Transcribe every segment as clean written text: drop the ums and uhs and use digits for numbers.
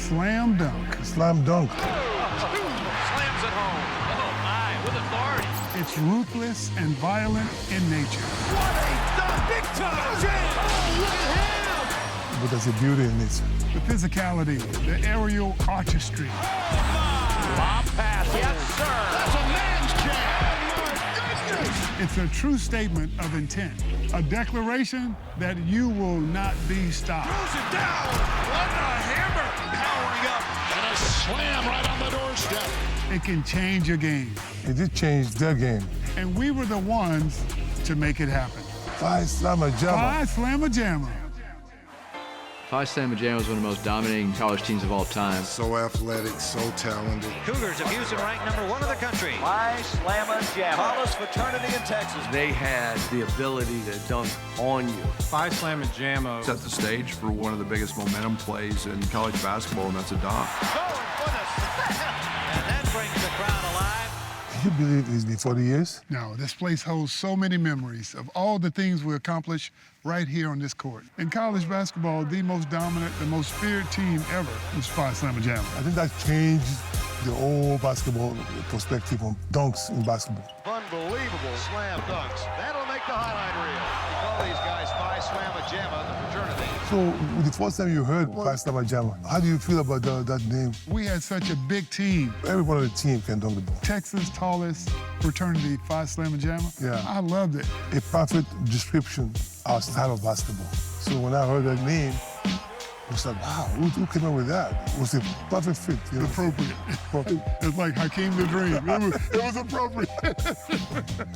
slam dunk. Slam dunk. Slams it home. Oh, my, with authority. It's ruthless and violent in nature. What a dunk! Big time jam! Oh, look at him! But there's a beauty in it. The physicality, the aerial artistry. Lob pass. Yes, sir. That's a man's jam. Oh, my goodness. It's a true statement of intent. A declaration that you will not be stopped. Throws it down. What a hammer. Powering up. And a slam right on the doorstep. It can change a game. It did change their game. And we were the ones to make it happen. Phi Slamma Jamma. Phi Slamma Jamma. Phi Slamma Jamma was one of the most dominating college teams of all time. So athletic, so talented. Cougars of Houston ranked #1 in the country. Phi Slamma Jamma. Tallest fraternity in Texas. They had the ability to dunk on you. Phi Slamma Jamma set the stage for one of the biggest momentum plays in college basketball, and that's a dunk. Oh, goodness. And that brings the crowd alive. Can you believe it's been 40 years? No, this place holds so many memories of all the things we accomplished right here on this court. In college basketball, the most dominant, the most feared team ever was Phi Slamma Jamma. I think that changed the whole basketball perspective on dunks in basketball. Unbelievable slam dunks. That'll make the highlight reel. We call these guys Phi Slamma Jamma, the fraternity. So, the first time you heard Phi Slamma Jamma, how do you feel about that name? We had such a big team. Everyone on the team can dunk the ball. Texas' tallest fraternity, Phi Slamma Jamma. Yeah. I loved it. A perfect description of our style of basketball. So when I heard that name, I was like, wow, who came up with that? It was a perfect fit. You know? Appropriate. It's like Hakeem the Dream. It was appropriate.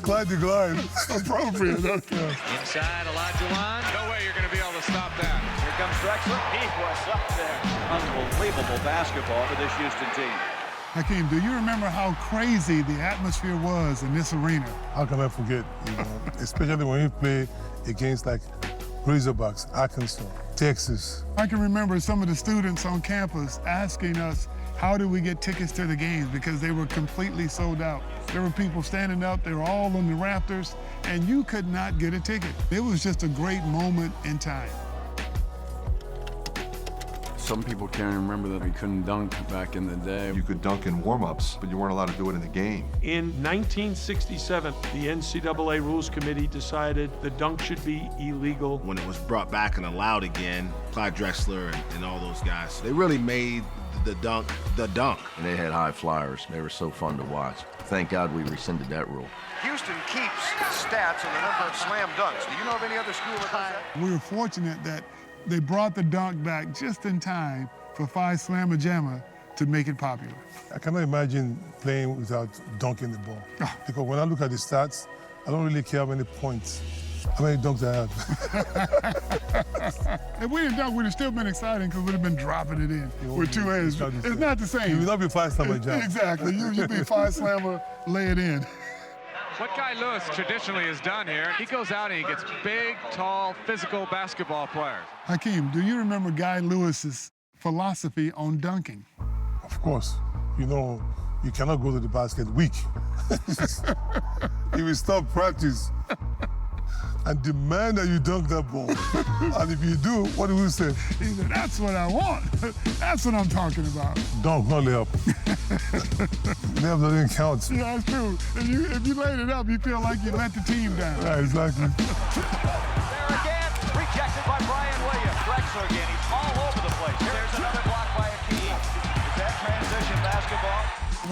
Clyde the Glide. Appropriate. Okay. Inside, Olajuwon. No way you're going to be able to stop that. Here comes Drexler. He was up there. Unbelievable basketball for this Houston team. Hakeem, do you remember how crazy the atmosphere was in this arena? How can I forget? You know, especially when we play against like Razorbacks, Arkansas, Texas. I can remember some of the students on campus asking us, how do we get tickets to the games? Because they were completely sold out. There were people standing up, they were all on the rafters, and you could not get a ticket. It was just a great moment in time. Some people can't remember that we couldn't dunk back in the day. You could dunk in warm-ups, but you weren't allowed to do it in the game. In 1967, the NCAA Rules Committee decided the dunk should be illegal. When it was brought back and allowed again, Clyde Drexler and all those guys, they really made the dunk the dunk. And they had high flyers. They were so fun to watch. Thank God we rescinded that rule. Houston keeps stats on the number of slam dunks. Do you know of any other school that does that? We were fortunate that they brought the dunk back just in time for Phi Slamma Jamma to make it popular. I cannot imagine playing without dunking the ball. Because when I look at the stats, I don't really care how many points, how many dunks I have. If we didn't dunk, we'd have still been exciting because we'd have been dropping it in with two hands. It's not the same. You will not be Phi Slamma Jamma. Exactly. You'd be Phi Slamma, lay it in. What Guy Lewis traditionally has done here, he goes out and he gets big, tall, physical basketball players. Hakeem, do you remember Guy Lewis's philosophy on dunking? Of course. You know, you cannot go to the basket weak. He will stop practice and demand that you dunk that ball. And if you do, what do we say? He said, that's what I want. That's what I'm talking about. Dunk, not layup. Layup doesn't count. Yeah, that's true. If you laid it up, you feel like you let the team down. Yeah, exactly. There again, rejected by Brian Williams. Drexler again, he's all over the place. There's another block by Hakeem. Is that transition basketball?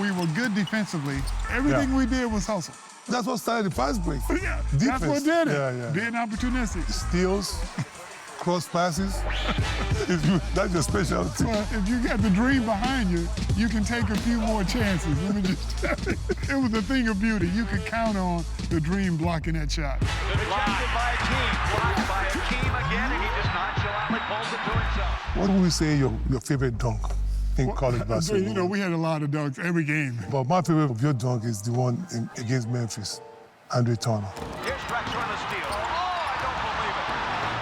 We were good defensively. Everything we did was hustle. That's what started the fast break. Yeah, defense. That's what did it. Yeah. Being opportunistic. Steals, cross passes. That's your specialty. Well, if you got the dream behind you, you can take a few more chances. Let me just tell you, it was a thing of beauty. You could count on the dream blocking that shot. Rejected by Hakeem. Blocked by Hakeem again, and he just nonchalantly pulls it to himself. What would we say your favorite dunk in college basketball? You know, we had a lot of dunks every game. But my favorite of your dunk is the one against Memphis, Andre Turner. Here's Drexler on the steal. Oh, I don't believe it.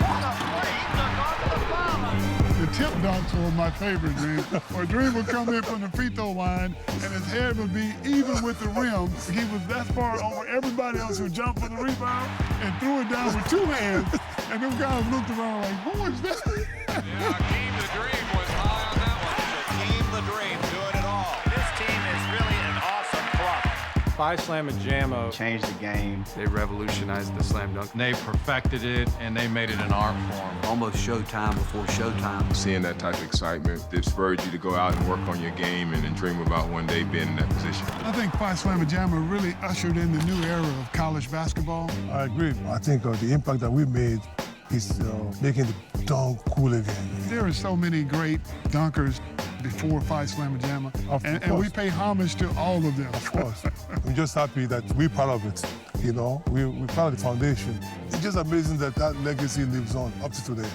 What a play. He dug onto the foul. The tip dunks were my favorite, Dream. Where Dream would come in from the free throw line, and his head would be even with the rim. He was that far over everybody else who jumped for the rebound and threw it down with two hands. And them guys looked around like, who is that? Yeah, Hakeem the Dream was high on that one. Phi Slamma Jamma changed the game. They revolutionized the slam dunk. They perfected it, and they made it an art form. Almost showtime before showtime. Seeing that type of excitement, it spurred you to go out and work on your game and dream about one day being in that position. I think Phi Slamma Jamma really ushered in the new era of college basketball. I agree. I think the impact that we made is making the dunk cool again. There are so many great dunkers before Phi Slamma Jamma, and we pay homage to all of them. Of course. I'm just happy that we're part of it. You know, we're part of the foundation. It's just amazing that that legacy lives on up to today.